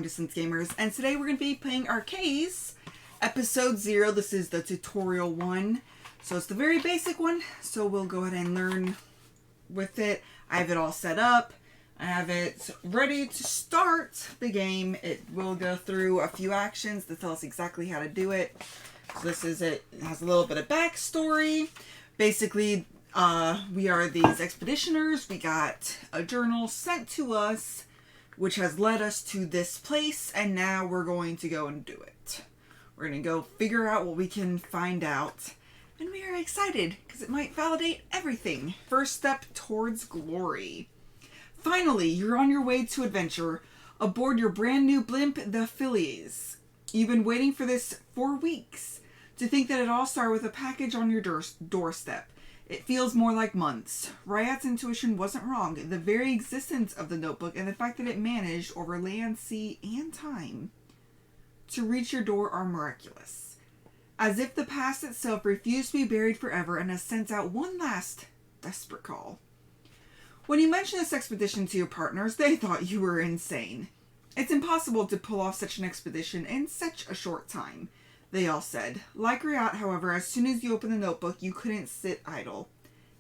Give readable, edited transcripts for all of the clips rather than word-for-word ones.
distance gamers, and today we're going to be playing Arkeis, episode 0. This is the tutorial one, so it's the very basic one, so we'll go ahead and learn with it. I have it all set up. I have it ready to start the game. It will go through a few actions to tell us exactly how to do it. So this is it. It has a little bit of backstory. Basically, we are these expeditioners. We got a journal sent to us, which has led us to this place, and now we're going to go and do it. We're going to go figure out what we can find out, and we are excited because it might validate everything. First step towards glory. Finally, you're on your way to adventure aboard your brand new blimp, the Phillies. You've been waiting for this for weeks. To think that it all started with a package on your doorstep. It feels more like months. Ryat's intuition wasn't wrong. The very existence of the notebook and the fact that it managed over land, sea, and time to reach your door are miraculous. As if the past itself refused to be buried forever and has sent out one last desperate call. When you mentioned this expedition to your partners, they thought you were insane. It's impossible to pull off such an expedition in such a short time, they all said. Like Ryat, however, as soon as you opened the notebook, you couldn't sit idle.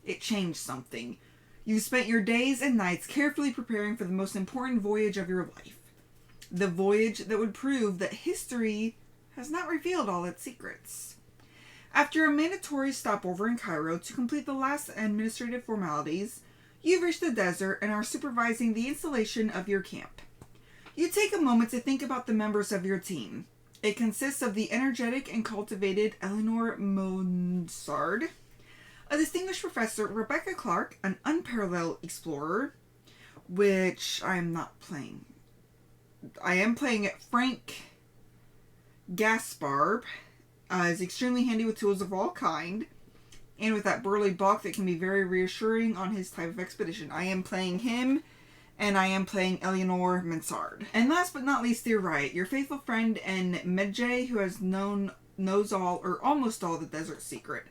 It changed something. You spent your days and nights carefully preparing for the most important voyage of your life. The voyage that would prove that history has not revealed all its secrets. After a mandatory stopover in Cairo to complete the last administrative formalities, you've reached the desert and are supervising the installation of your camp. You take a moment to think about the members of your team. It consists of the energetic and cultivated Eleanor Monsard, a distinguished professor, Rebecca Clark, an unparalleled explorer, which I am not playing. I am playing it. Frank Gaspar is extremely handy with tools of all kind, and with that burly bulk that can be very reassuring on his type of expedition. I am playing him. And I am playing Eleanor Mansard. And last but not least, dear Riot, your faithful friend and Medjay, who knows all, or almost all, the desert secret.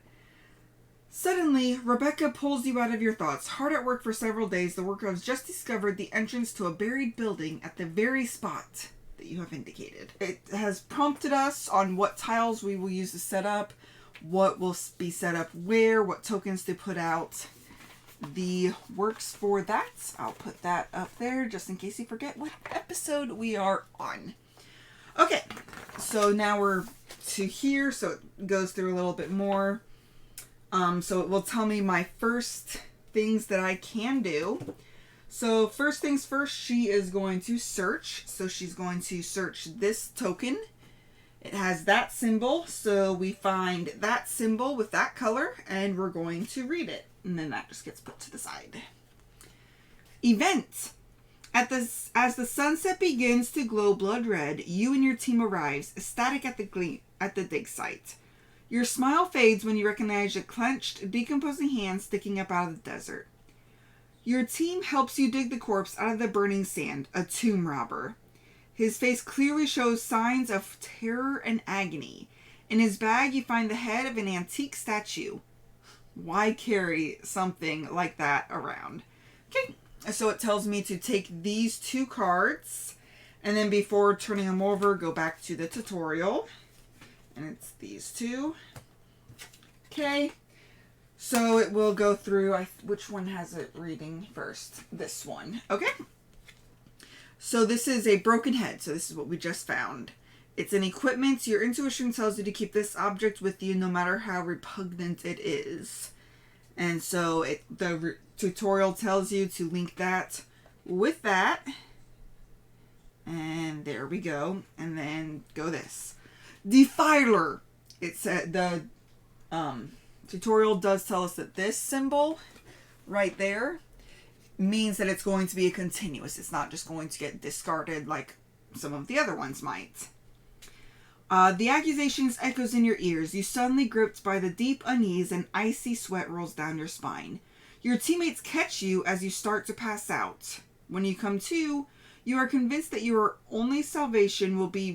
Suddenly, Rebecca pulls you out of your thoughts. Hard at work for several days, the worker has just discovered the entrance to a buried building at the very spot that you have indicated. It has prompted us on what tiles we will use to set up, what will be set up where, what tokens to put out. The works for that, I'll put that up there just in case you forget what episode we are on. Okay, so now we're to here, so it goes through a little bit more. So it will tell me my first things that I can do. So first things first, she is going to search. So she's going to search this token. It has that symbol, so we find that symbol with that color, and we're going to read it. And then that just gets put to the side. Event. As the sunset begins to glow blood red, you and your team arrives, ecstatic at the dig site. Your smile fades when you recognize your clenched, decomposing hand sticking up out of the desert. Your team helps you dig the corpse out of the burning sand, a tomb robber. His face clearly shows signs of terror and agony. In his bag, you find the head of an antique statue. Why carry something like that around? Okay, so it tells me to take these 2 cards, and then before turning them over, go back to the tutorial. And it's these 2. Okay, so it will go through, which one has it reading first? This one. Okay. So this is a broken head, so this is what we just found. It's an equipment. Your intuition tells you to keep this object with you no matter how repugnant it is. And so the tutorial tells you to link that with that. And there we go. And then go this. Defiler. It's the tutorial does tell us that this symbol right there means that it's going to be a continuous. It's not just going to get discarded like some of the other ones might. The accusations echoes in your ears. You suddenly gripped by the deep unease and icy sweat rolls down your spine. Your teammates catch you as you start to pass out. When you come to, you are convinced that your only salvation will be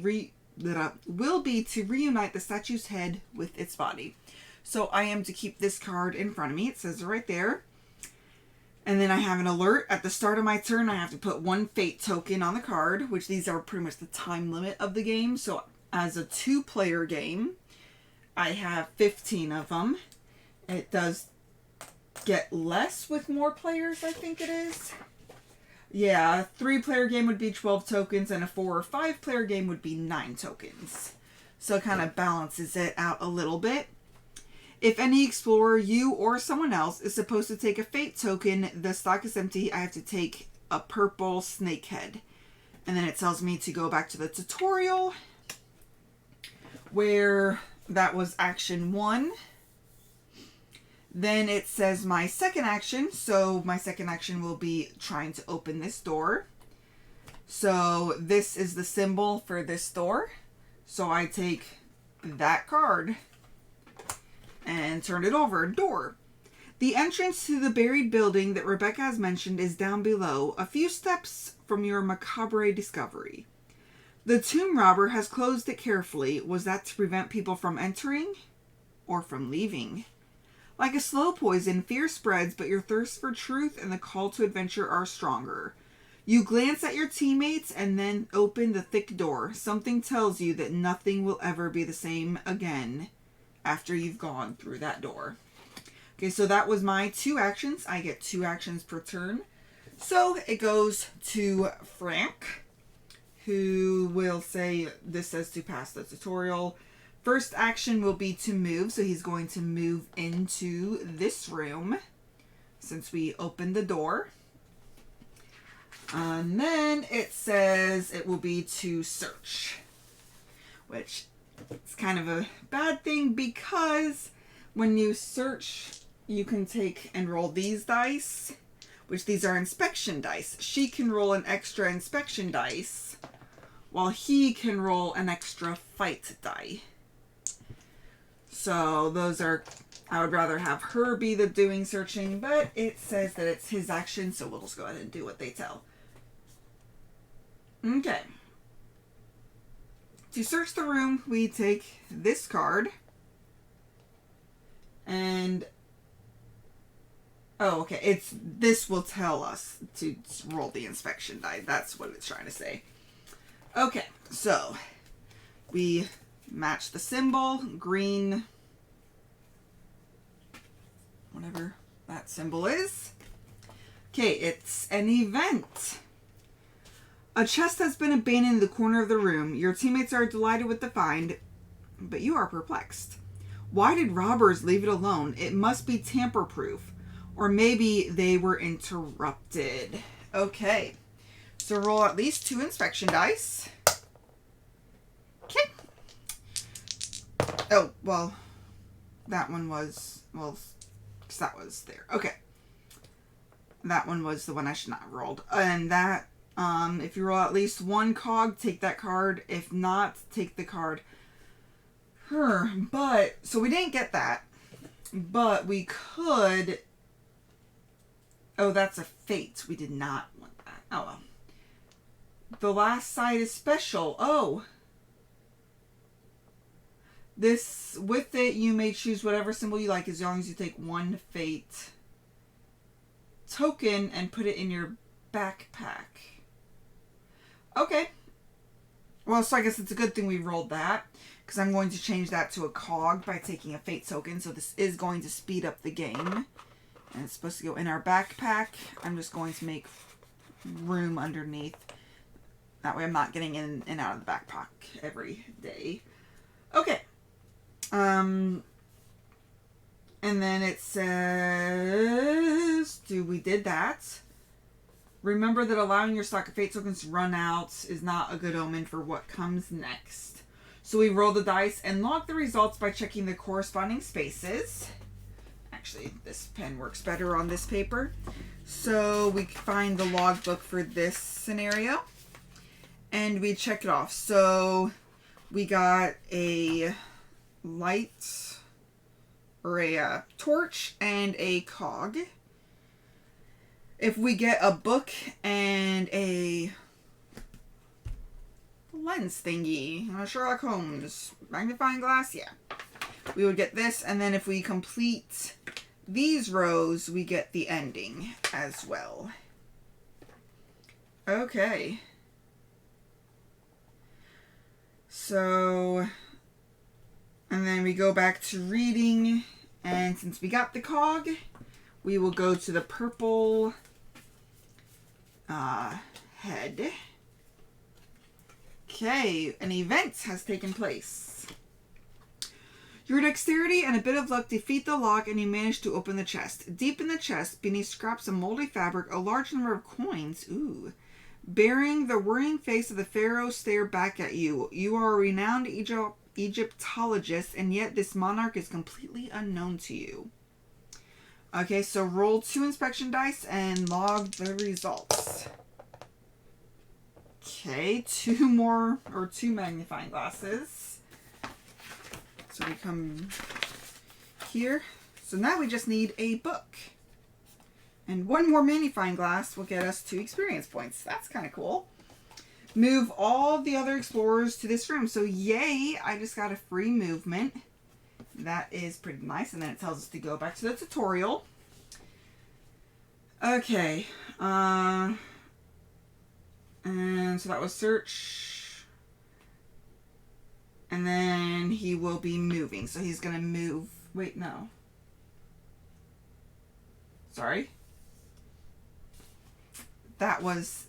to reunite the statue's head with its body. So I am to keep this card in front of me. It says it right there. And then I have an alert. At the start of my turn, I have to put 1 fate token on the card, which these are pretty much the time limit of the game. So as a 2-player game, I have 15 of them. It does get less with more players, I think it is. Yeah, a 3-player game would be 12 tokens, and a 4 or 5-player game would be 9 tokens. So it kind of balances it out a little bit. If any explorer, you or someone else, is supposed to take a fate token, the stock is empty, I have to take a purple snake head. And then it tells me to go back to the tutorial, where that was action 1. Then it says my second action. So my second action will be trying to open this door. So this is the symbol for this door. So I take that card and turn it over. Door. The entrance to the buried building that Rebecca has mentioned is down below, a few steps from your macabre discovery. The tomb robber has closed it carefully. Was that to prevent people from entering or from leaving? Like a slow poison, fear spreads, but your thirst for truth and the call to adventure are stronger. You glance at your teammates and then open the thick door. Something tells you that nothing will ever be the same again after you've gone through that door. Okay, so that was my 2 actions. I get 2 actions per turn. So it goes to Frank, who will say, this says to pass the tutorial. First action will be to move, so he's going to move into this room since we opened the door. And then it says it will be to search, which is kind of a bad thing because when you search, you can take and roll these dice, which these are inspection dice. She can roll an extra inspection dice while he can roll an extra fight die. So those are, I would rather have her be the doing searching, but it says that it's his action, so we'll just go ahead and do what they tell. Okay. To search the room, we take this card. And, oh, okay, this will tell us to roll the inspection die. That's what it's trying to say. Okay, so we match the symbol, green, whatever that symbol is. Okay, it's an event. A chest has been abandoned in the corner of the room. Your teammates are delighted with the find, but you are perplexed. Why did robbers leave it alone? It must be tamper-proof. Or maybe they were interrupted. Okay, so roll at least 2 inspection dice. Okay. Oh, well, that one was, well, because that was there. Okay. That one was the one I should not have rolled. And that, if you roll at least 1 cog, take that card. If not, take the card. But, so we didn't get that. But we could, oh, that's a fate. We did not want that. Oh, well. The last side is special. Oh. This, with it, you may choose whatever symbol you like as long as you take 1 fate token and put it in your backpack. Okay. Well, so I guess it's a good thing we rolled that, because I'm going to change that to a cog by taking a fate token. So this is going to speed up the game. And it's supposed to go in our backpack. I'm just going to make room underneath. That way I'm not getting in and out of the backpack every day. Okay. And then it says, we did that. Remember that allowing your stock of fate tokens to run out is not a good omen for what comes next. So we roll the dice and log the results by checking the corresponding spaces. Actually, this pen works better on this paper. So we find the logbook for this scenario. And we check it off. So we got a light, or a torch, and a cog. If we get a book and a lens thingy, Sherlock Holmes magnifying glass, yeah, we would get this. And then if we complete these rows, we get the ending as well. Okay. So, and then we go back to reading, and since we got the cog, we will go to the purple head. Okay, an event has taken place. Your dexterity and a bit of luck defeat the lock, and you manage to open the chest. Deep in the chest, beneath scraps of moldy fabric, a large number of coins, bearing the worrying face of the pharaoh, stare back at you. You are a renowned Egyptologist, and yet this monarch is completely unknown to you. Okay, so roll 2 inspection dice and log the results. Okay, 2 magnifying glasses. So we come here. So now we just need a book. And 1 more magnifying glass will get us 2 experience points. That's kind of cool. Move all the other explorers to this room. So yay, I just got a free movement. That is pretty nice. And then it tells us to go back to the tutorial. Okay. And so that was search. And then he will be moving. So he's going to move. Wait, no. Sorry. That was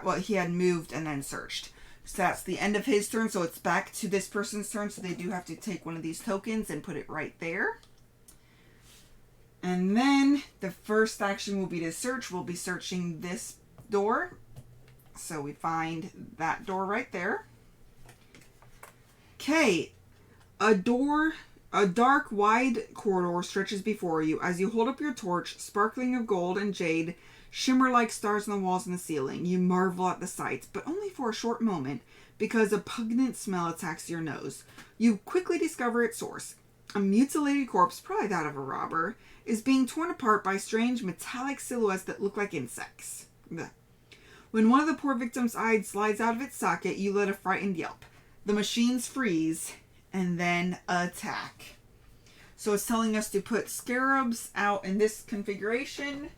what he had moved and then searched. So that's the end of his turn. So it's back to this person's turn. So they do have to take one of these tokens and put it right there. And then the first action will be to search. We'll be searching this door. So we find that door right there. Okay. A dark, wide corridor stretches before you. As you hold up your torch, sparkling of gold and jade shimmer like stars on the walls and the ceiling. You marvel at the sights, but only for a short moment, because a pungent smell attacks your nose. You quickly discover its source. A mutilated corpse, probably that of a robber, is being torn apart by strange metallic silhouettes that look like insects. Blech. When one of the poor victim's eyes slides out of its socket, you let a frightened yelp. The machines freeze and then attack. So it's telling us to put scarabs out in this configuration.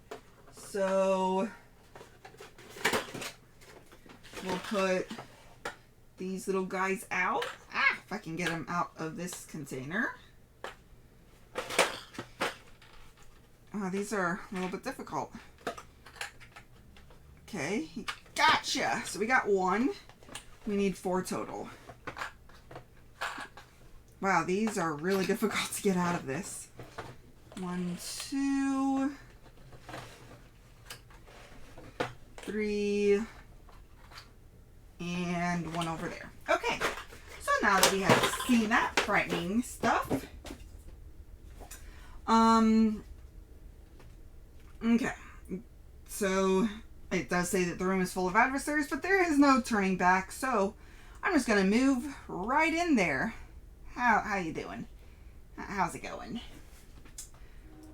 So we'll put these little guys out. If I can get them out of this container. Oh, these are a little bit difficult. Okay, gotcha. So we got 1. We need 4 total. Wow, these are really difficult to get out of this. 1, 2, 3, and 1 over there. Okay, so now that we have seen that frightening stuff, okay, so it does say that the room is full of adversaries, but there is no turning back, so I'm just gonna move right in there. How you doing? How's it going?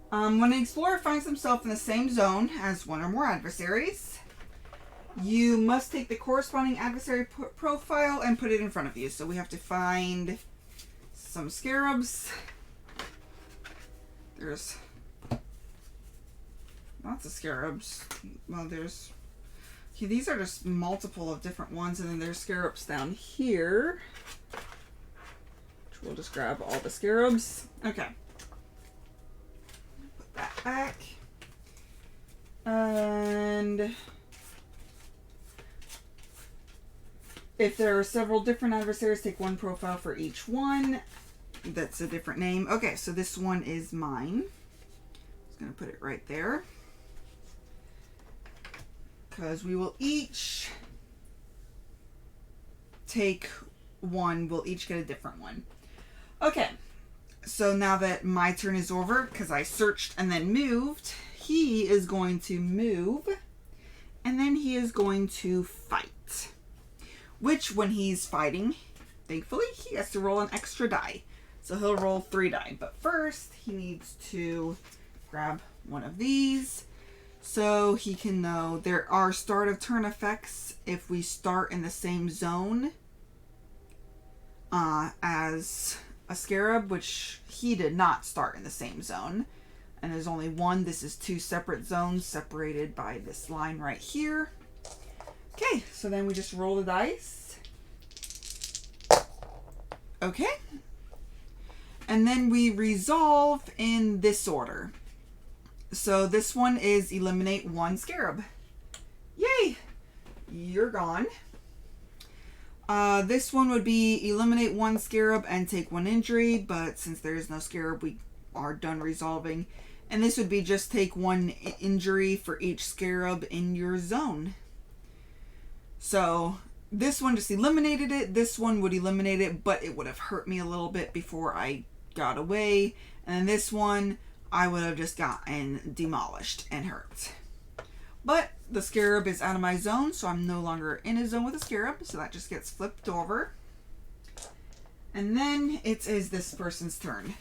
When an explorer finds himself in the same zone as one or more adversaries, you must take the corresponding adversary profile and put it in front of you. So we have to find some scarabs. There's lots of scarabs. Well, there's... Okay, these are just multiple of different ones, and then there's scarabs down here. Which we'll just grab all the scarabs. Okay. Put that back. And... if there are several different adversaries, take 1 profile for each one. That's a different name. Okay, so this one is mine. I'm just going to put it right there. Because we will each take 1. We'll each get a different one. Okay, so now that my turn is over, because I searched and then moved, he is going to move, and then he is going to fight. Which, when he's fighting, thankfully, he has to roll an extra die. So he'll roll 3 die. But first, he needs to grab one of these so he can know there are start of turn effects if we start in the same zone as a scarab, which he did not start in the same zone. And there's only one. This is 2 separate zones separated by this line right here. Okay, so then we just roll the dice. Okay. And then we resolve in this order. So this one is eliminate 1 scarab. Yay! You're gone. This one would be eliminate 1 scarab and take 1 injury, but since there is no scarab, we are done resolving. And this would be just take 1 injury for each scarab in your zone. So this one just eliminated it. This one would eliminate it, but it would have hurt me a little bit before I got away. And then this one, I would have just gotten demolished and hurt. But the scarab is out of my zone, so I'm no longer in a zone with a scarab. So that just gets flipped over. And then it is this person's turn.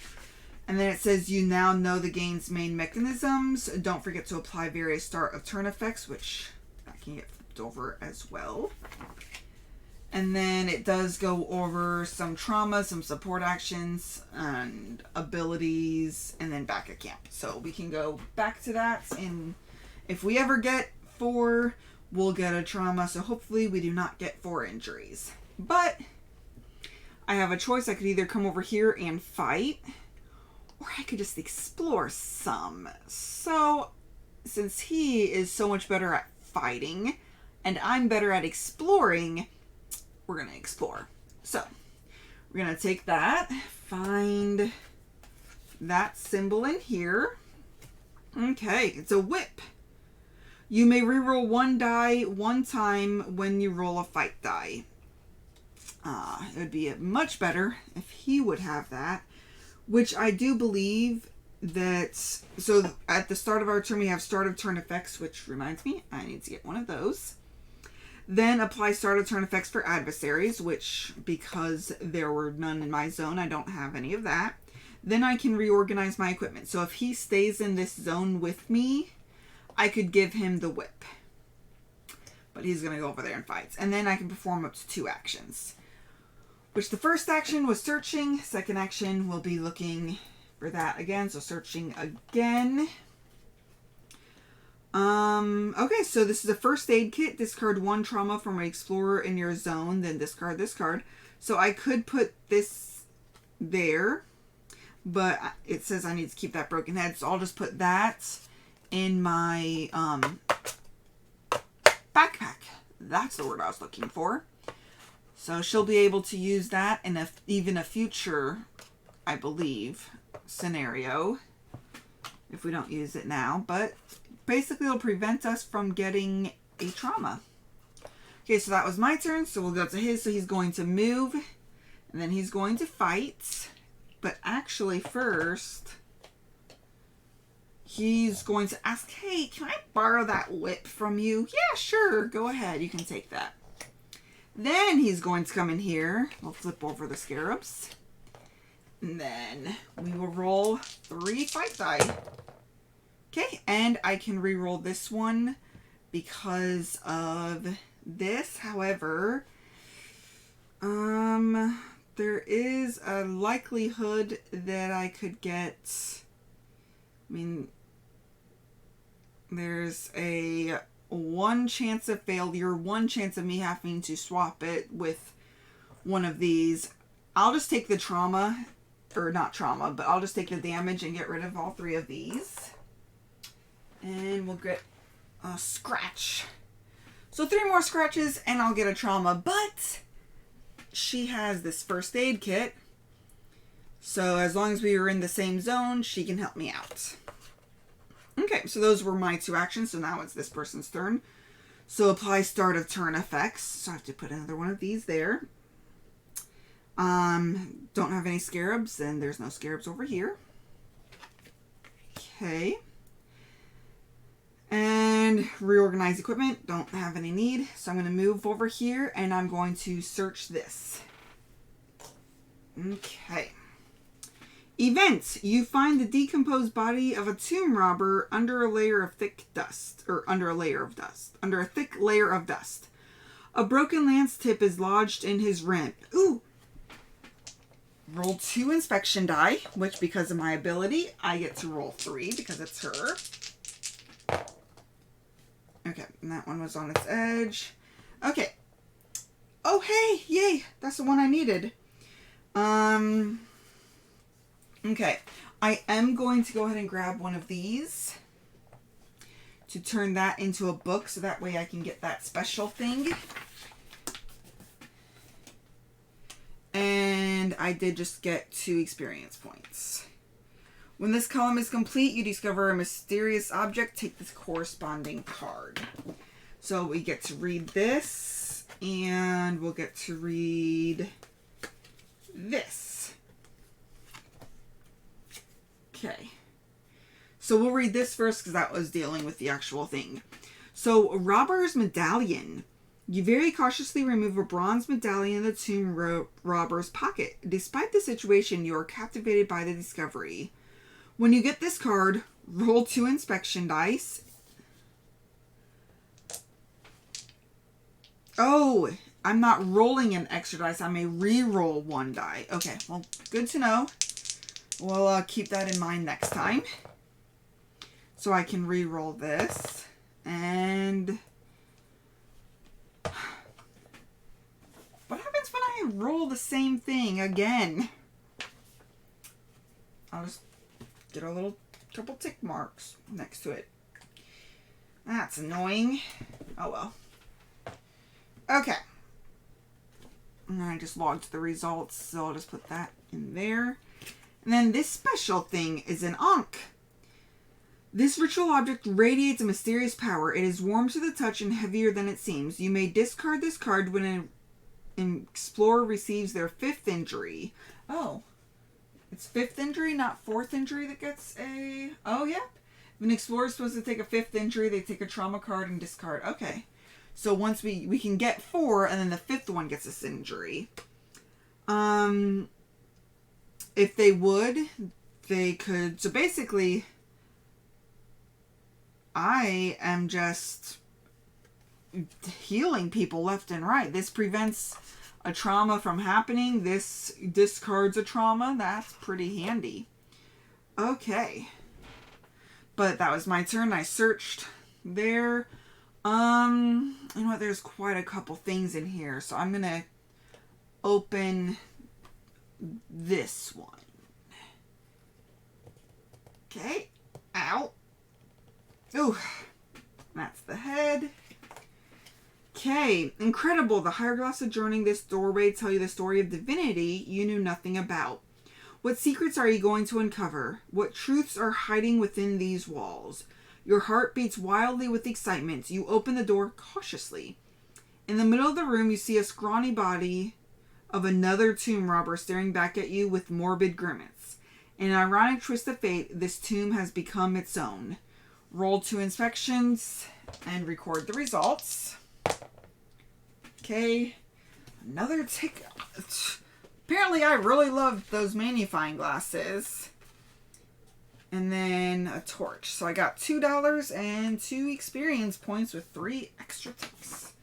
And then it says you now know the game's main mechanisms. Don't forget to apply various start of turn effects, which that can get flipped over as well. And then it does go over some trauma, some support actions, and abilities, and then back at camp. So we can go back to that, and if we ever get 4, we'll get a trauma. So hopefully we do not get 4 injuries. But I have a choice. I could either come over here and fight, or I could just explore some. So since he is so much better at fighting, and I'm better at exploring, we're going to explore. So we're going to take that, find that symbol in here. Okay, it's a whip. You may reroll 1 die 1 time when you roll a fight die. It would be much better if he would have that, which I do believe that. So at the start of our turn, we have start of turn effects, which reminds me, I need to get one of those. Then apply start of turn effects for adversaries, which because there were none in my zone, I don't have any of that. Then I can reorganize my equipment. So if he stays in this zone with me, I could give him the whip. But he's going to go over there and fight. And then I can perform up to 2 actions. Which the first action was searching. Second action will be looking for that again. So searching again. Okay, so this is a first aid kit. Discard 1 trauma from an explorer in your zone. Then discard this card. So I could put this there. But it says I need to keep that broken head. So I'll just put that in my backpack. That's the word I was looking for. So she'll be able to use that in even a future, I believe, scenario. If we don't use it now. But basically it'll prevent us from getting a trauma. Okay, so that was my turn. So we'll go to his. So he's going to move. And then he's going to fight. But actually first, he's going to ask, hey, can I borrow that whip from you? Yeah, sure. Go ahead. You can take that. Then he's going to come in here. We'll flip over the scarabs. And then we will roll 3 fight die. Okay, and I can re-roll this one because of this. However, there is a likelihood that I could get, there's a 1 chance of failure, 1 chance of me having to swap it with one of these. I'll just take the trauma, or not trauma, but I'll just take the damage and get rid of all 3 of these. And we'll get a scratch. So 3 more scratches and I'll get a trauma, but she has this first aid kit. So as long as we were in the same zone, she can help me out. Okay, so those were my 2 actions. So now it's this person's turn. So apply start of turn effects. So I have to put another one of these there. Don't have any scarabs, and there's no scarabs over here. Okay. And reorganize equipment. Don't have any need. So I'm going to move over here and I'm going to search this. Okay. Event. You find the decomposed body of a tomb robber under a layer of thick dust. Under a thick layer of dust. A broken lance tip is lodged in his rib. Ooh. roll 2 inspection die, which because of my ability, I get to roll 3 because it's her. Okay, and that one was on its edge. Okay. Oh, hey, yay, that's the one I needed. Okay, I am going to go ahead and grab one of these to turn that into a book so that way I can get that special thing. And I did just get 2 experience points. When this column is complete, you discover a mysterious object. Take this corresponding card. So we get to read this, and we'll get to read this. Okay. So we'll read this first because that was dealing with the actual thing. So, Robber's Medallion. You very cautiously remove a bronze medallion in the tomb robber's pocket. Despite the situation, you are captivated by the discovery. When you get this card, roll 2 inspection dice. Oh, I'm not rolling an extra dice. I may re-roll 1 die. Okay, well, good to know. We'll keep that in mind next time. So I can re-roll this. And what happens when I roll the same thing again? I'll just get a little couple tick marks next to it. That's annoying. Oh well. Okay. And I just logged the results, so I'll just put that in there. And then this special thing is an Ankh. This ritual object radiates a mysterious power. It is warm to the touch and heavier than it seems. You may discard this card when an explorer receives their 5th injury. Oh. It's 5th injury, not 4th injury that gets a... Oh, yeah. If an explorer is supposed to take a 5th injury, they take a trauma card and discard. Okay. So once we can get 4, and then the 5th one gets this injury. If they would, they could... So basically, I am just healing people left and right. This prevents a trauma from happening. This discards a trauma. That's pretty handy. Okay. But that was my turn. I searched there. You know what? There's quite a couple things in here. So I'm going to open this one. Okay. Ow. Ooh. That's the head. Okay. Incredible. The hieroglyphs adjoining this doorway tell you the story of divinity you knew nothing about. What secrets are you going to uncover? What truths are hiding within these walls? Your heart beats wildly with excitement. You open the door cautiously. In the middle of the room, you see a scrawny body of another tomb robber staring back at you with morbid grimace. In an ironic twist of fate, this tomb has become its own. Roll 2 inspections and record the results. Okay. Another tick. Apparently, I really loved those magnifying glasses. And then a torch. So I got $2 and 2 experience points with 3 extra ticks.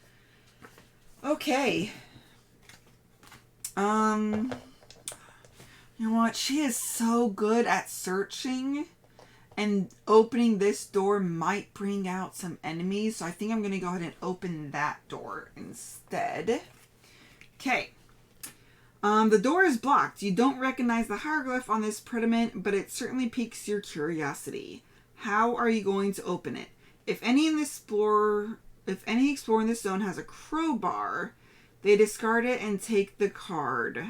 Okay. You know what? She is so good at searching. And opening this door might bring out some enemies. So I think I'm going to go ahead and open that door instead. Okay. The door is blocked. You don't recognize the hieroglyph on this pediment, but it certainly piques your curiosity. How are you going to open it? If any explorer in this zone has a crowbar, they discard it and take the card.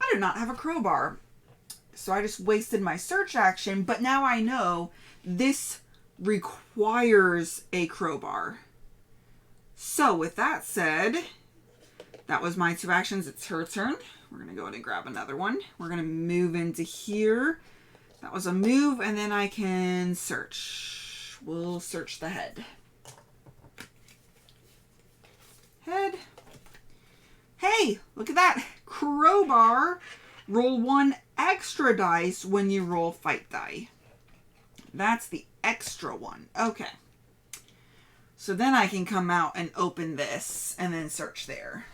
I do not have a crowbar. So I just wasted my search action, but now I know this requires a crowbar. So with that said, that was my 2 actions. It's her turn. We're going to go ahead and grab another one. We're going to move into here. That was a move, and then I can search. We'll search the head. Head. Hey, look at that. Crowbar. Roll 1 extra dice when you roll fight die. That's the extra one. Okay. So then I can come out and open this and then search there.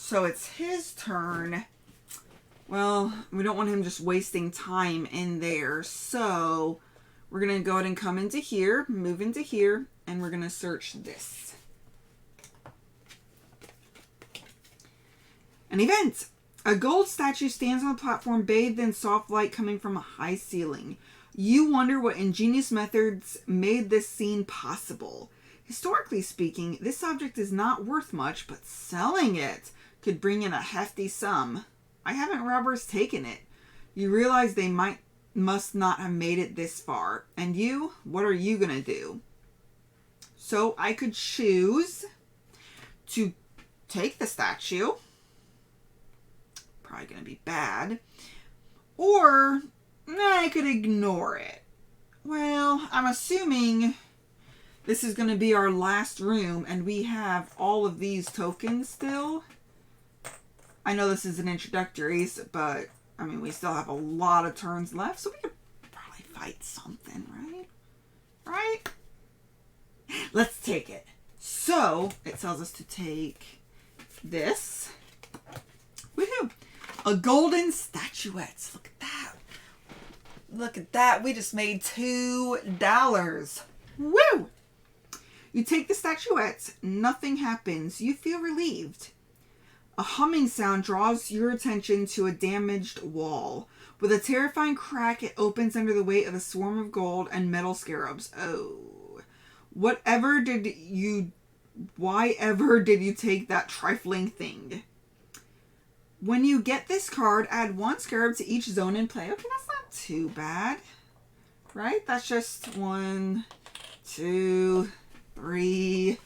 So it's his turn. Well, we don't want him just wasting time in there. So we're going to go ahead and come into here, move into here, and we're going to search this. An event. A gold statue stands on a platform bathed in soft light coming from a high ceiling. You wonder what ingenious methods made this scene possible. Historically speaking, this object is not worth much, but selling it could bring in a hefty sum. Why haven't robbers taken it? You realize they must not have made it this far. And you? What are you going to do? So I could choose to take the statue. Probably going to be bad. Or I could ignore it. Well, I'm assuming this is going to be our last room and we have all of these tokens still. I know this is an introductories, but I mean, we still have a lot of turns left, so we could probably fight something, right? Right? Let's take it. So it tells us to take this. Woohoo! A golden statuette. Look at that. Look at that. We just made $2. Woo! You take the statuette. Nothing happens. You feel relieved. A humming sound draws your attention to a damaged wall. With a terrifying crack, it opens under the weight of a swarm of gold and metal scarabs. Oh. Why ever did you take that trifling thing? When you get this card, add 1 scarab to each zone in play. Okay, that's not too bad. Right? That's just 1, 2, 3.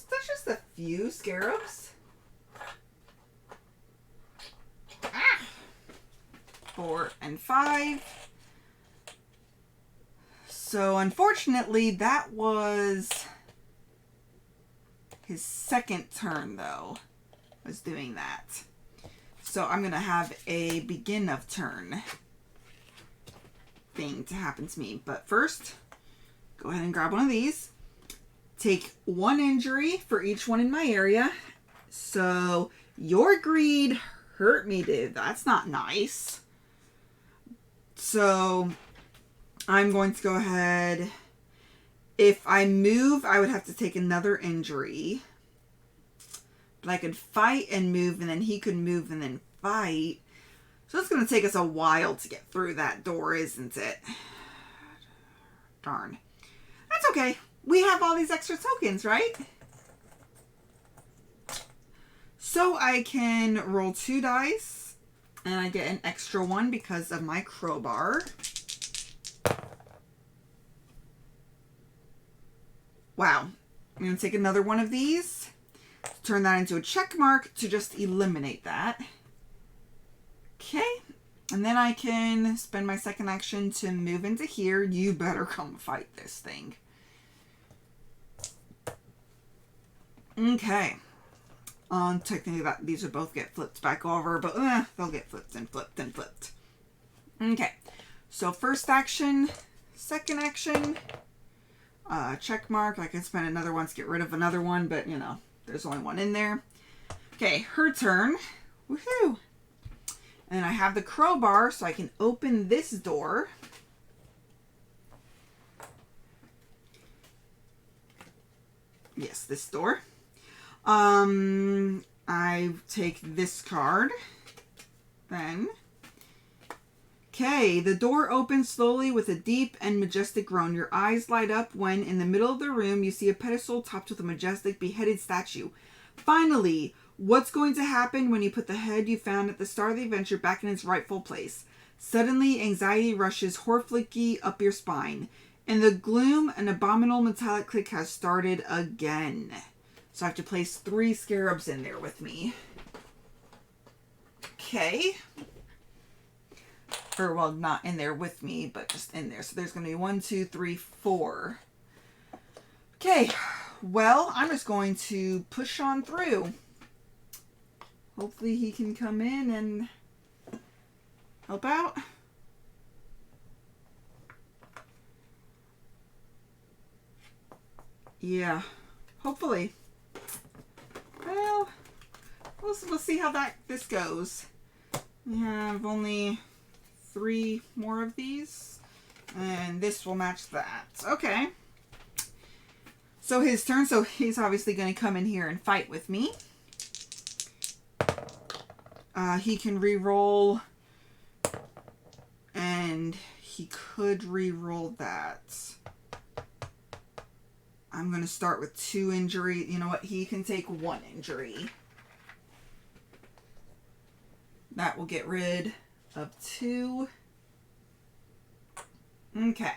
That's just a few scarabs. 4 and 5. So unfortunately, that was his second turn, though, was doing that. So I'm going to have a begin of turn thing to happen to me. But first, go ahead and grab one of these. Take 1 injury for each one in my area. So your greed hurt me, dude. That's not nice. So I'm going to go ahead. If I move, I would have to take another injury. But I could fight and move, and then he could move and then fight. So it's going to take us a while to get through that door, isn't it? Darn. That's okay. We have all these extra tokens, right? So I can roll 2 dice, and I get an extra 1 because of my crowbar. Wow. I'm going to take another one of these, turn that into a check mark to just eliminate that. Okay. And then I can spend my second action to move into here. You better come fight this thing. Okay. Technically these would both get flipped back over, but they'll get flipped and flipped and flipped. Okay. So first action, second action, check mark. I can spend another one to get rid of another one, but you know, there's only 1 in there. Okay, her turn. Woohoo! And I have the crowbar, so I can open this door. Yes, this door. I take this card. Then. Okay, the door opens slowly with a deep and majestic groan. Your eyes light up when, in the middle of the room, you see a pedestal topped with a majestic beheaded statue. Finally, what's going to happen when you put the head you found at the start of the adventure back in its rightful place? Suddenly, anxiety rushes horrifically up your spine. In the gloom, an abominable metallic click has started again. So I have to place 3 scarabs in there with me. Okay. Or, well, not in there with me, but just in there. So there's going to be 1, 2, 3, 4. Okay. Well, I'm just going to push on through. Hopefully he can come in and help out. Yeah. Hopefully. we'll see how this goes. We have only 3 more of these, and this will match that. Okay. So his turn. So he's obviously going to come in here and fight with me. He can re-roll, and he could re-roll that. I'm going to start with 2 injury. You know what? He can take 1 injury. That will get rid of 2. Okay.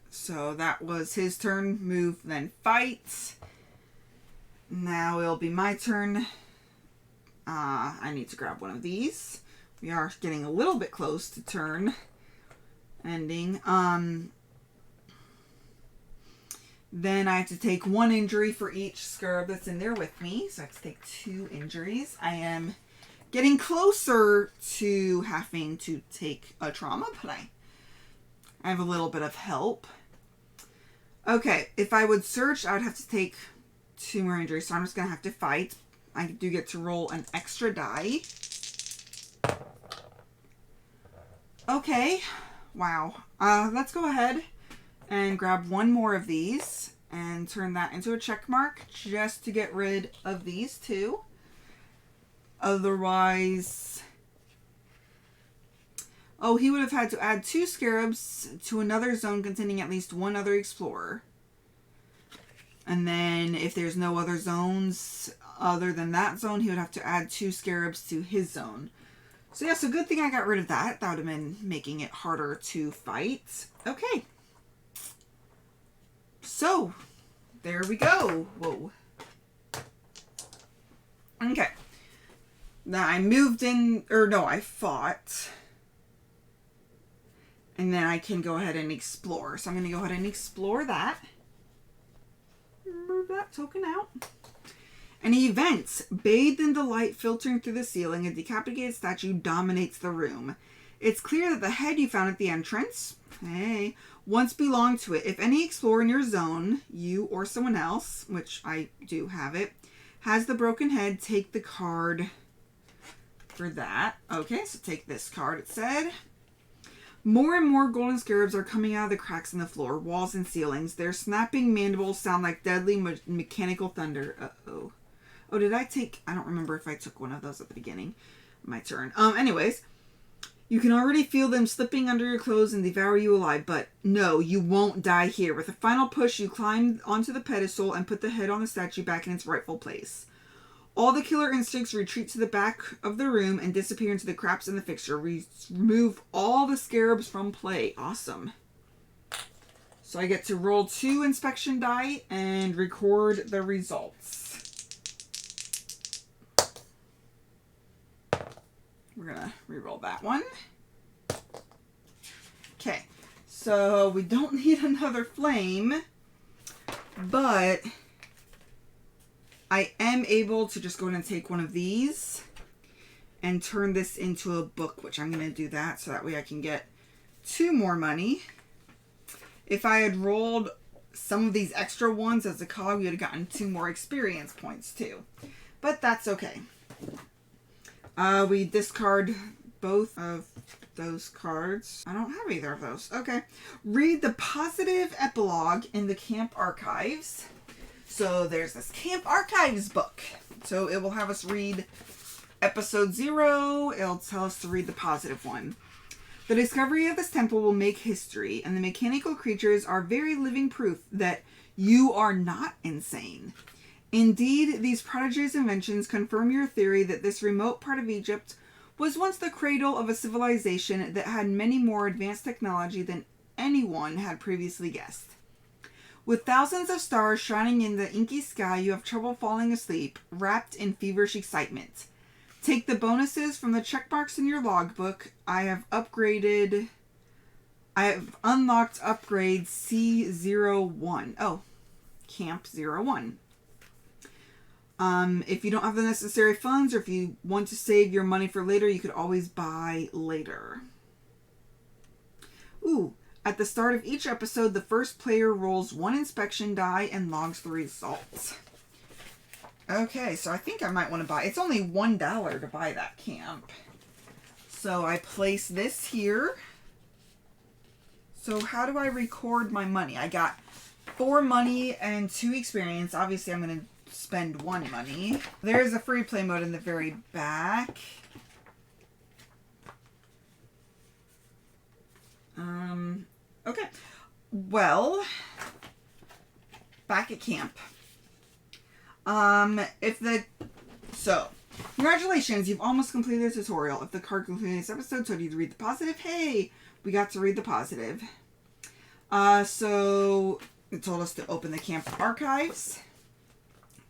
So that was his turn. Move, then fight. Now it'll be my turn. I need to grab one of these. We are getting a little bit close to turn ending. Then I have to take 1 injury for each scarab that's in there with me. So I have to take 2 injuries. I am getting closer to having to take a trauma, but I have a little bit of help. Okay, if I would search, I would have to take 2 more injuries. So I'm just going to have to fight. I do get to roll an extra die. Okay. Wow. Let's go ahead and grab 1 more of these and turn that into a check mark just to get rid of these 2. Otherwise, oh, he would have had to add 2 scarabs to another zone containing at least 1 other explorer. And then if there's no other zones other than that zone, he would have to add 2 scarabs to his zone. So yeah, so good thing I got rid of that. That would have been making it harder to fight. Okay. So, there we go. Whoa. Okay. Now I moved in, or no, I fought. And then I can go ahead and explore. So I'm going to go ahead and explore that. Move that token out. Any events. Bathed in delight filtering through the ceiling, a decapitated statue dominates the room. It's clear that the head you found at the entrance, hey, once belonged to it. If any explorer in your zone, you or someone else, which I do have it, has the broken head, take the card for that. Okay, so take this card, it said. More and more golden scarabs are coming out of the cracks in the floor, walls, and ceilings. Their snapping mandibles sound like deadly mechanical thunder. Uh-oh. Oh, did I take... I don't remember if I took one of those at the beginning. My turn. Anyways. You can already feel them slipping under your clothes and devour you alive, but no, you won't die here. With a final push, you climb onto the pedestal and put the head on the statue back in its rightful place. All the killer instincts retreat to the back of the room and disappear into the cracks in the fixture. Remove all the scarabs from play. Awesome. So I get to roll 2 inspection die and record the results. We're going to re-roll that one. Okay. So we don't need another flame, but I am able to just go in and take one of these and turn this into a book, which I'm going to do that so that way I can get 2 more money. If I had rolled some of these extra ones as a cog, we would have gotten 2 more experience points too. But that's okay. We discard both of those cards. I don't have either of those. Okay. Read the positive epilogue in the camp archives. So there's this camp archives book. So it will have us read episode 0. It'll tell us to read the positive one. The discovery of this temple will make history, and the mechanical creatures are very living proof that you are not insane. Indeed, these prodigious inventions confirm your theory that this remote part of Egypt was once the cradle of a civilization that had many more advanced technology than anyone had previously guessed. With thousands of stars shining in the inky sky, you have trouble falling asleep, wrapped in feverish excitement. Take the bonuses from the checkmarks in your logbook. I have unlocked upgrade C01. Oh, Camp 01. If you don't have the necessary funds or if you want to save your money for later, you could always buy later. Ooh, at the start of each episode, the first player rolls 1 inspection die and logs the results. Okay, so I think I might want to buy... It's only $1 to buy that camp. So I place this here. So how do I record my money? I got 4 money and 2 experience. Obviously, I'm going to spend 1 money. There's a free play mode in the very back. Okay. Well, back at camp. So, congratulations, you've almost completed the tutorial. If the card completed this episode told you to read the positive, hey, we got to read the positive. So, it told us to open the camp archives,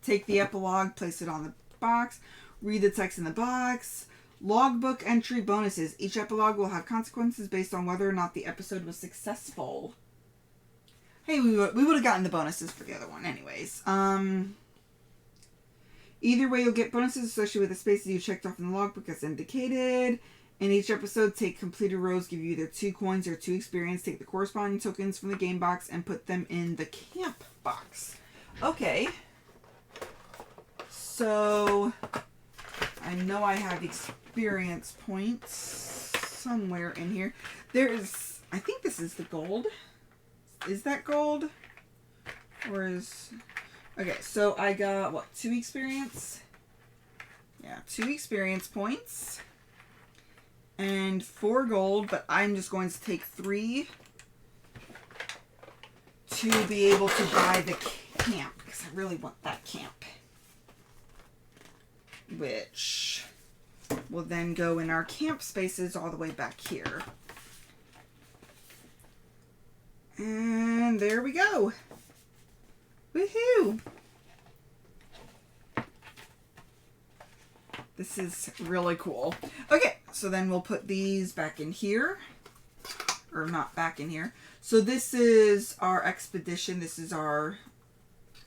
take the epilogue, place it on the box, read the text in the box, logbook entry bonuses. Each epilogue will have consequences based on whether or not the episode was successful. Hey, we would have gotten the bonuses for the other one anyways. Either way, you'll get bonuses associated with the spaces you checked off in the logbook as indicated. In each episode, take completed rows, give you either 2 coins or 2 experience. Take the corresponding tokens from the game box and put them in the camp box. Okay. So, I know I have experience points somewhere in here. There's, I think this is the gold. Is that gold? Or is... Okay, so I got, what, 2 experience? Yeah, 2 experience points. And 4 gold, but I'm just going to take 3 to be able to buy the camp, because I really want that camp. Which will then go in our camp spaces all the way back here. And there we go. Woohoo! This is really cool. Okay, so then we'll put these back in here. Or not back in here. So this is our expedition. This is our,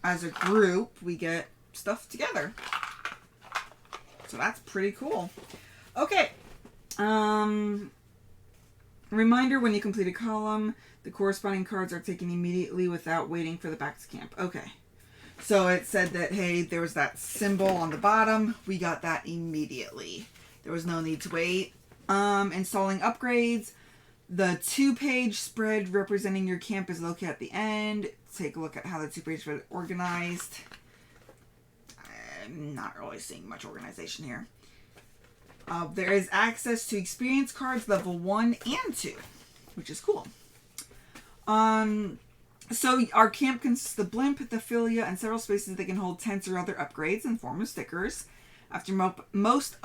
as a group, we get stuff together. So that's pretty cool. Okay. Reminder, when you complete a column, the corresponding cards are taken immediately without waiting for the back to camp. Okay. So it said that, hey, there was that symbol on the bottom. We got that immediately. There was no need to wait. Installing upgrades. The 2-page spread representing your camp is located at the end. Take a look at how the 2-page spread is organized. I'm not really seeing much organization here. There is access to experience cards level 1 and 2, which is cool. So our camp consists of the blimp, the philia, and several spaces that can hold tents or other upgrades in the form of stickers. After most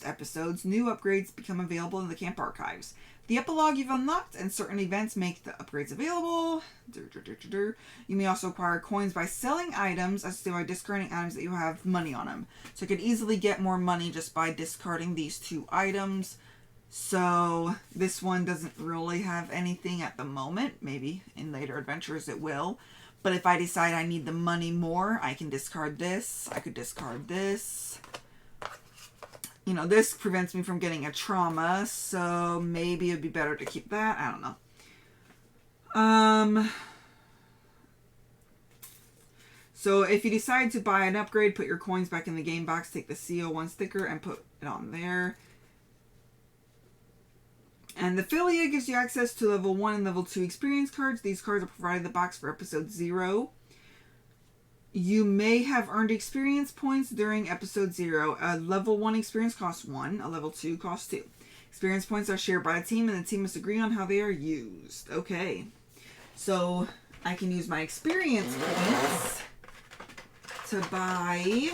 episodes, new upgrades become available in the camp archives. The epilogue you've unlocked and certain events make the upgrades available. You may also acquire coins by selling items as to by discarding items that you have money on them. So you could easily get more money just by discarding these 2 items. So this one doesn't really have anything at the moment. Maybe in later adventures it will. But if I decide I need the money more, I can discard this. I could discard this. You know, this prevents me from getting a trauma, so maybe it'd be better to keep that. I don't know. So if you decide to buy an upgrade, put your coins back in the game box, take the CO1 sticker and put it on there. And the philia gives you access to level 1 and level 2 experience cards. These cards are provided in the box for episode 0. You may have earned experience points during episode 0. A level 1 experience costs 1. A level 2 costs 2. Experience points are shared by the team, and the team must agree on how they are used. Okay. So, I can use my experience points to buy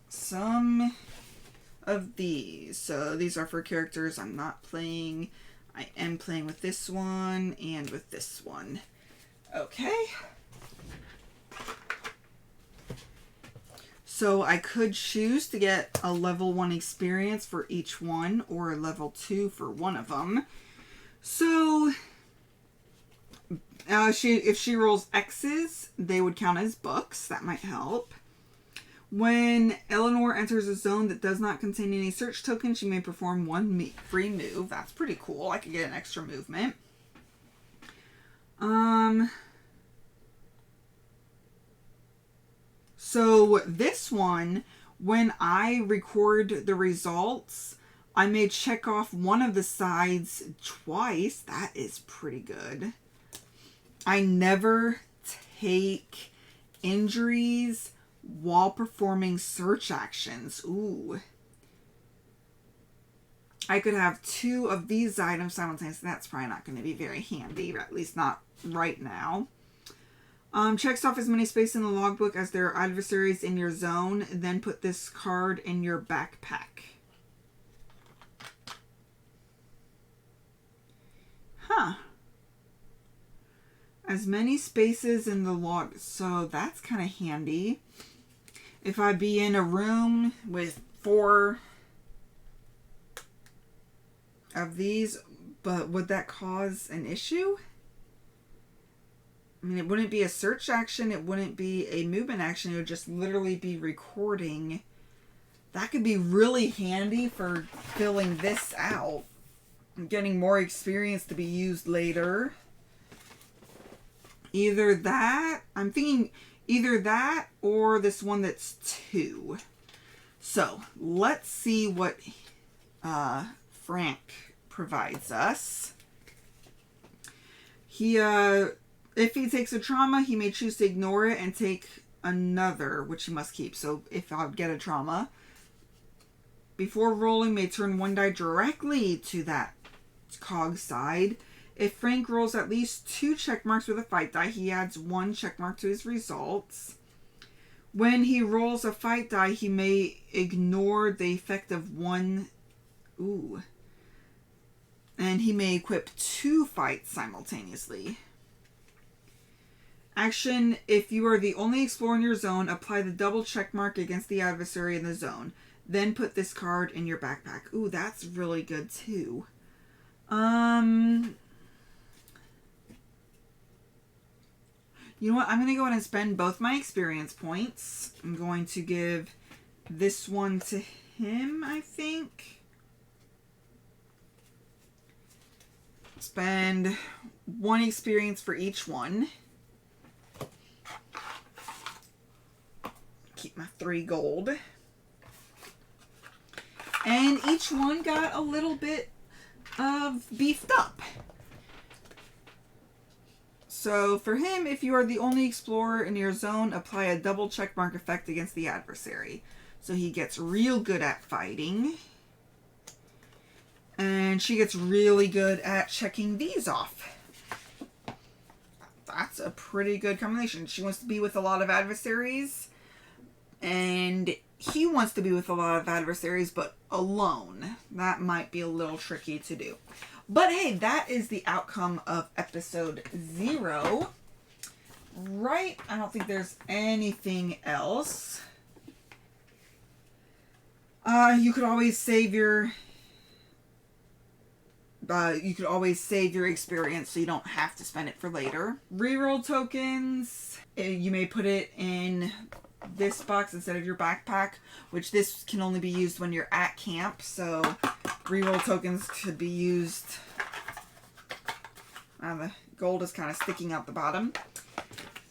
some of these. So, these are for characters I'm not playing. I am playing with this one and with this one. Okay. So I could choose to get a level 1 experience for each one or a level 2 for one of them. So if she rolls X's, they would count as books. That might help. When Eleanor enters a zone that does not contain any search tokens, she may perform 1 free move. That's pretty cool. I could get an extra movement. So this one, when I record the results, I may check off one of the sides twice. That is pretty good. I never take injuries while performing search actions. Ooh. I could have 2 of these items simultaneously. That's probably not going to be very handy, or at least not right now. Checks off as many space in the logbook as there are adversaries in your zone. Then put this card in your backpack. Huh. As many spaces in the log. So that's kind of handy. If I be in a room with 4 of these, but would that cause an issue? I mean, it wouldn't be a search action. It wouldn't be a movement action. It would just literally be recording. That could be really handy for filling this out. And getting more experience to be used later. Either that. I'm thinking either that or this one that's 2. So, let's see what Frank provides us. If he takes a trauma, he may choose to ignore it and take another, which he must keep. So if I would get a trauma, before rolling, may turn 1 die directly to that cog side. If Frank rolls at least 2 check marks with a fight die, he adds 1 check mark to his results. When he rolls a fight die, he may ignore the effect of 1. Ooh. And he may equip 2 fights simultaneously. Action, if you are the only explorer in your zone, apply the double check mark against the adversary in the zone. Then put this card in your backpack. Ooh, that's really good too. You know what? I'm going to go ahead and spend both my experience points. I'm going to give this one to him, I think. Spend 1 experience for each one. Keep my 3 gold. And each one got a little bit of beefed up. So for him, if you are the only explorer in your zone, apply a double checkmark effect against the adversary. So he gets real good at fighting. And she gets really good at checking these off. That's a pretty good combination. She wants to be with a lot of adversaries. And he wants to be with a lot of adversaries, but alone. That might be a little tricky to do. But hey, that is the outcome of episode 0. Right? I don't think there's anything else. You could always save your... experience so you don't have to spend it for later. Reroll tokens. You may put it in this box instead of your backpack, which this can only be used when you're at camp, so reroll tokens could be used. The gold is kind of sticking out the bottom.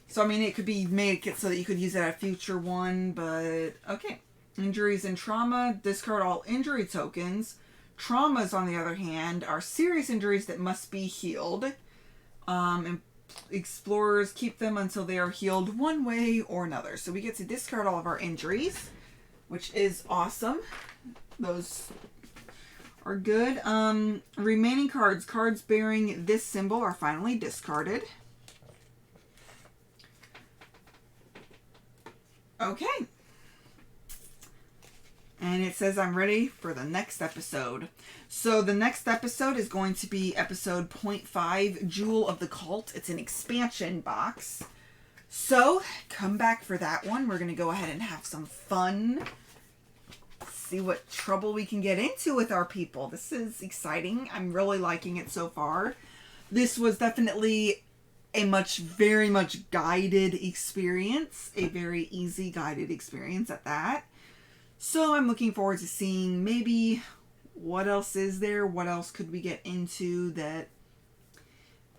So, I mean, it could be made so that you could use it at a future one, but okay. Injuries and trauma. Discard all injury tokens. Traumas, on the other hand, are serious injuries that must be healed. And explorers keep them until they are healed one way or another. So we get to discard all of our injuries, which is awesome. Those are good. Remaining cards. Cards bearing this symbol are finally discarded. Okay. And it says I'm ready for the next episode. So the next episode is going to be episode 0.5, Jewel of the Cult. It's an expansion box. So come back for that one. We're going to go ahead and have some fun. See what trouble we can get into with our people. This is exciting. I'm really liking it so far. This was definitely a very much guided experience. A very easy guided experience at that. So I'm looking forward to seeing maybe what else is there. What else could we get into that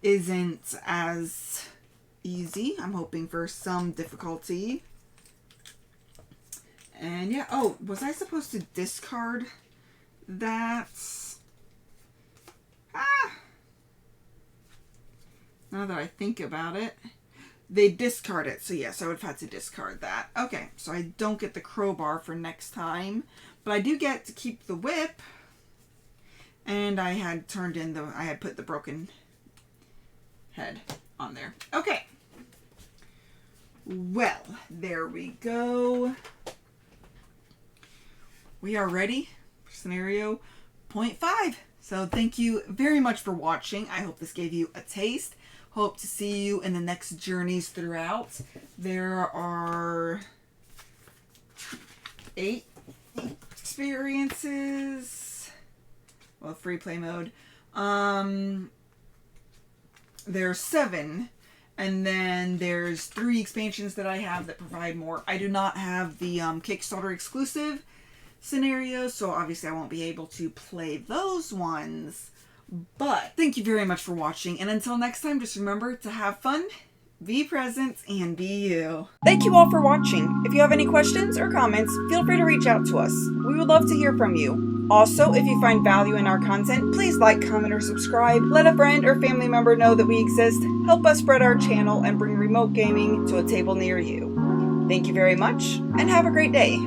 isn't as easy. I'm hoping for some difficulty. And yeah, oh, was I supposed to discard that? Now that I think about it, they discard it. So yes, I would have had to discard that. Okay, so I don't get the crowbar for next time, but I do get to keep the whip. And I had I had put the broken head on there. Okay. Well, there we go. We are ready for scenario 0.5. So thank you very much for watching. I hope this gave you a taste. Hope to see you in the next journeys throughout. There are 8 experiences. Well, free play mode. There's 7. And then there's 3 expansions that I have that provide more. I do not have the Kickstarter exclusive scenarios, so obviously I won't be able to play those ones. But thank you very much for watching, and until next time, just remember to have fun, be present, and be you. Thank you all for watching. If you have any questions or comments, feel free to reach out to us. We would love to hear from you. Also, if you find value in our content, please like, comment, or subscribe. Let a friend or family member know that we exist. Help us spread our channel and bring remote gaming to a table near you. Thank you very much, and have a great day.